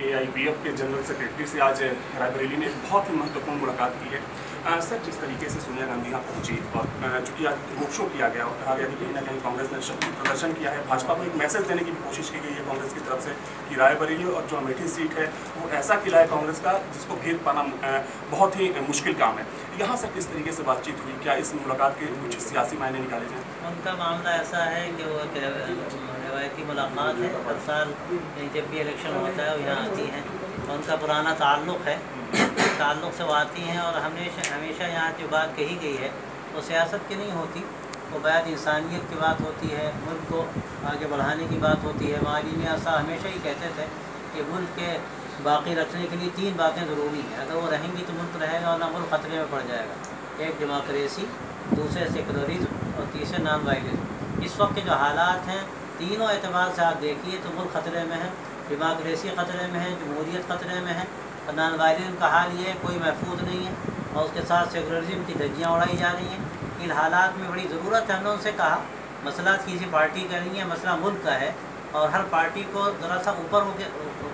AIBF के general secretary से आज रायबरेली में बहुत ही महत्वपूर्ण मुलाकात की है। सर, जिस तरीके से सोनिया गांधी यहाँ पहुंची और चूँकि आज रोड शो किया गया और कहा गया कि कहीं ना कहीं कांग्रेस ने शक्ति प्रदर्शन किया है, भाजपा को एक मैसेज देने की भी कोशिश की गई है कांग्रेस की तरफ से कि रायबरेली और जो अमेठी सीट है वो ऐसा किला है कांग्रेस का जिसको भेद पाना बहुत ही मुश्किल काम है। यहाँ से किस तरीके से बातचीत हुई, क्या इस मुलाकात के कुछ सियासी मायने निकाले जाएँ? उनका मामला ऐसा है कि वो रवायती मुलाकात है, हर साल जब भी इलेक्शन होता है वो यहाँ आती हैं, उनका पुराना ताल्लुक़ है, ताल्लुक़ से वो आती हैं और हमेशा यहाँ जो बात कही गई है वो सियासत की नहीं होती, वो बात इंसानियत की बात होती है, मुल्क को आगे बढ़ाने की बात होती है। माली मियां साहब हमेशा ही कहते थे कि मुल्क के बाकी रखने के लिए 3 बातें ज़रूरी हैं, अगर वो रहेंगी तो मुल्क रहेगा और ना मुल्क ख़तरे में पड़ जाएगा। एक डेमोक्रेसी, दूसरे सेकुलरिज्म और तीसरे नॉन वायलेंस। इस वक्त के जो हालात हैं तीनों एतबार से आप देखिए तो मुल्क ख़तरे में है, डेमोक्रेसी ख़तरे में है, जमहूरियत ख़तरे में है और नॉन वायलेंस का हाल ये है कोई महफूज नहीं है और उसके साथ सेकुलरिज्म की धज्जियाँ उड़ाई जा रही हैं। इन हालात में बड़ी ज़रूरत है, हमने उनसे कहा मसला किसी पार्टी का नहीं है, मसला मुल्क का है और हर पार्टी को ज़रा सा ऊपर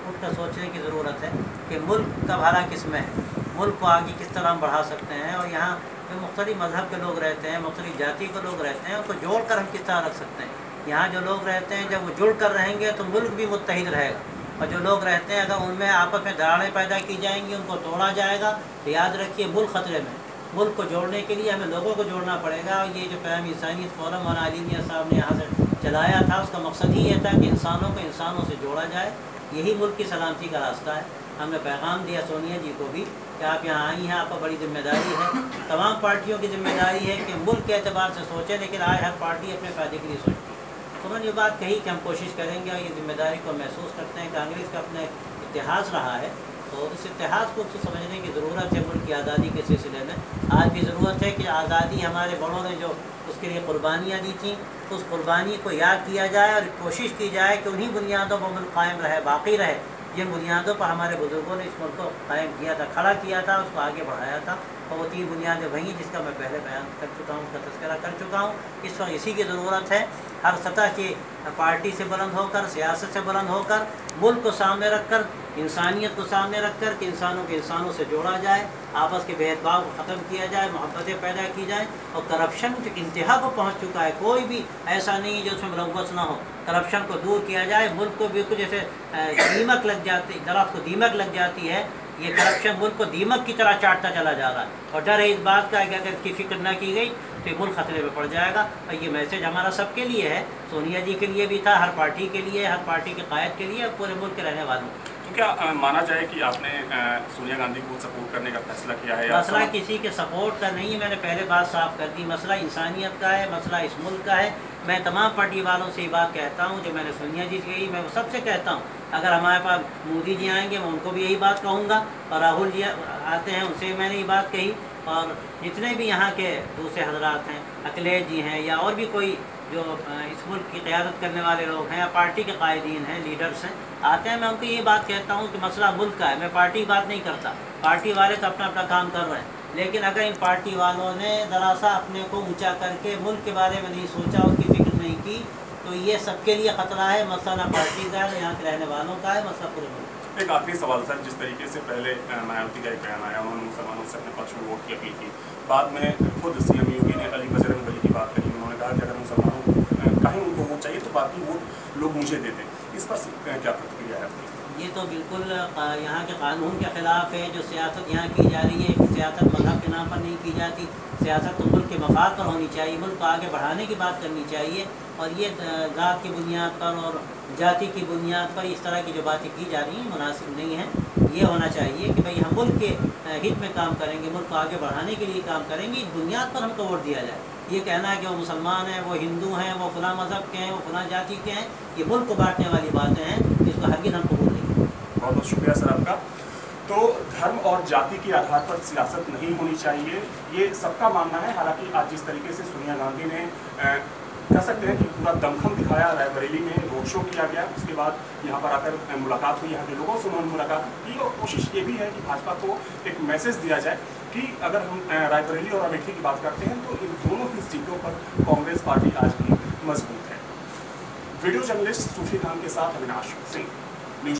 उठ कर सोचने की ज़रूरत है कि मुल्क का भला किस में है, मुल्क को आगे किस तरह हम बढ़ा सकते हैं और यहाँ जो मुख्तलिफ मज़हब के लोग रहते हैं, मुख्तलिफ जाति के लोग रहते हैं, उनको जोड़ कर हम किस तरह रख सकते हैं। यहाँ जो लोग रहते हैं जब वो जुड़ कर रहेंगे तो मुल्क भी मुत्तहिद रहेगा और जो लोग रहते हैं अगर उनमें आपस में दरारें पैदा की जाएंगी, उनको तोड़ा जाएगा तो याद रखिए मुल्क ख़तरे में। मुल्क को जोड़ने के लिए हमें लोगों को जोड़ना पड़ेगा और ये जो पैगाम इंसानियत फोरम और आली मियां साहब ने यहाँ से चलाया था उसका मकसद ही ये था कि इंसानों को इंसानों से जोड़ा जाए, यही मुल्क की सलामती का रास्ता है। हमने पैगाम दिया सोनिया जी को भी कि आप यहाँ आई हैं, आपका बड़ी जिम्मेदारी है, तमाम पार्टियों की जिम्मेदारी है कि मुल्क के एतबार से सोचें, लेकिन आज हर पार्टी अपने फ़ायदे के लिए सोचती है। तो उन्होंने ये बात कही कि हम कोशिश करेंगे और ये जिम्मेदारी को महसूस करते हैं। कांग्रेस का अपना इतिहास रहा है तो इस इतिहास को समझने की ज़रूरत है। मुल्क की आज़ादी के सिलसिले में आज भी ज़रूरत है कि आज़ादी हमारे बड़ों ने जो उसके लिए कुर्बानियाँ दी थी उस कुर्बानी को याद किया जाए और कोशिश की जाए कि उन्हीं बुनियादों पर मुल्क कायम रहे, बाकी रहे, जिन बुनियादों पर हमारे बुज़ुर्गों ने इस मुल्क को कायम किया था, खड़ा किया था, उसको आगे बढ़ाया था और वो 3 बुनियादें वहीं जिसका मैं पहले बयान कर चुका हूँ, उसका तज़किरा कर चुका हूँ। इस वक्त इसी की ज़रूरत है, हर सतह की पार्टी से बुलंद होकर, सियासत से बुलंद होकर, मुल्क को सामने रख कर, इंसानियत को सामने रख कर कि इंसानों के इंसानों से जोड़ा जाए, आपस के भेदभाव को ख़त्म किया जाए, मोहब्बतें पैदा की जाए और करप्शन जो इंतहा को पहुँच चुका है, कोई भी ऐसा नहीं है जो उसमें मुलव्वस ना हो, करप्शन को दूर किया जाए। मुल्क को बिल्कुल जैसे दीमक लग जाती, दरख्त को दीमक लग जाती है, ये करप्शन मुल्क को दीमक की तरह चाटता चला जा रहा है और डर है इस बात का कि अगर इसकी फ़िक्र ना की गई तो ये मुल्क ख़तरे में पड़ जाएगा। और ये मैसेज हमारा सबके लिए है, सोनिया जी के लिए भी था, हर पार्टी के लिए, हर पार्टी के कायद के लिए और पूरे मुल्क के रहने वालों। तो क्या माना जाए कि आपने सोनिया गांधी को सपोर्ट करने का फैसला किया है? मसला किसी के सपोर्ट का नहीं है, मैंने पहले बात साफ कर दी, मसला इंसानियत का है, मसला इस मुल्क का है। मैं तमाम पार्टी वालों से ये बात कहता हूँ, जो मैंने सोनिया जी कही मैं वो सबसे कहता हूँ, अगर हमारे पास मोदी जी आएंगे मैं उनको भी यही बात कहूँगा और राहुल जी आते हैं उनसे मैंने ये बात कही और जितने भी यहाँ के दूसरे हजरात हैं, अखिलेश जी हैं या और भी कोई जो इस मुल्क की क़यादत करने वाले लोग हैं या पार्टी के कायदीन हैं, लीडर्स हैं, आते हैं, मैं उनको ये बात कहता हूँ कि मसला मुल्क का है। मैं पार्टी की बात नहीं करता, पार्टी वाले तो अपना अपना काम कर रहे हैं, लेकिन अगर इन पार्टी वालों ने ज़रा सा अपने को ऊंचा करके मुल्क के बारे में नहीं सोचा, उसकी फ़िक्र नहीं की तो ये सबके लिए ख़तरा है। मसला ना पार्टी का है, यहाँ के रहने वालों का है, मसला पूरे मुल्क। एक आखिरी सवाल सर, जिस तरीके से पहले मायावती का एक बयान आया, उन्होंने मुसलमानों से अपने पक्ष में वोट की अपील की, बाद में खुद CM योगी ने अली बजरंग बली की बात कही, उन्होंने कहा कि अगर मुसलमानों कहीं उनको वोट चाहिए तो बाकी वोट लोग मुझे देते। इस पर क्या प्रतिक्रिया है आपकी? ये तो बिल्कुल यहाँ के कानून के ख़िलाफ़ है। जो सियासत यहाँ की जा रही है, सियासत मज़हब के नाम पर नहीं की जाती, सियासत तो मुल्क के मफाद पर होनी चाहिए, मुल्क को आगे बढ़ाने की बात करनी चाहिए और ये ज़ात की बुनियाद पर और जाति की बुनियाद पर इस तरह की जो बातें की जा रही हैं मुनासिब नहीं है। ये होना चाहिए कि भाई हम मुल्क के हित में काम करेंगे, मुल्क को आगे बढ़ाने के लिए काम करेंगे, इस बुनियाद पर हमको वोट दिया जाए। ये कहना है कि वो मुसलमान हैं, वो हिंदू हैं, वो फलां मज़हब के हैं, वो फलां जाति के हैं, ये मुल्क को बांटने वाली बातें हैं, इसको हरगिज़ हम कबूल नहीं। बहुत बहुत शुक्रिया सर आपका। तो धर्म और जाति के आधार पर सियासत नहीं होनी चाहिए, ये सबका मानना है। हालांकि आज जिस तरीके से सोनिया गांधी ने कह सकते हैं कि पूरा दमखम दिखाया, रायबरेली में रोड शो किया गया, उसके बाद यहाँ पर आकर मुलाकात हुई, यहाँ के लोगों से उन्होंने मुलाकात की और कोशिश ये भी है कि भाजपा को एक मैसेज दिया जाए कि अगर हम रायबरेली और अमेठी की बात करते हैं तो इन दोनों ही सीटों पर कांग्रेस पार्टी आज भी मजबूत है। वीडियो जर्नलिस्ट सूफी खान के साथ अविनाश सिंह।